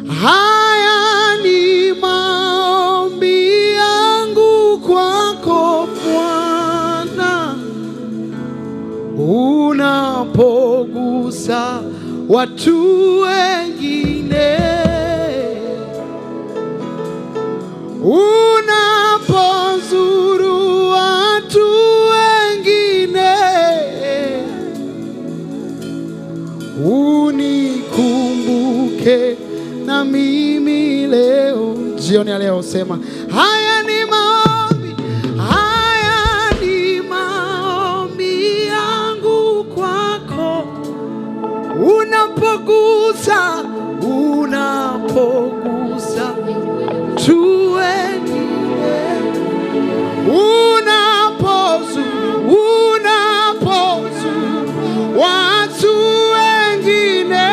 Haya ni maombi yangu kwako Bwana, unapogusa watu wengine, unapozuru watu wengine, unikumbuke na mimi leo. Jioni ya leo sema, haya ni maombi, haya ni maombi yangu kwako, unapogusa tu wengine, unapozuru watu wengine,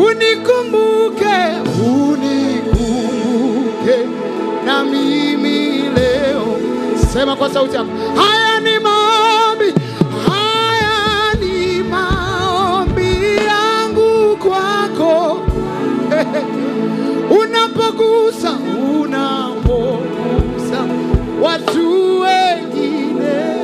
unikumbuke na mimi leo. Sema kwa sauti yako, haya ni maombi, haya ni maombi yangu kwako, unapogusa watu wengine,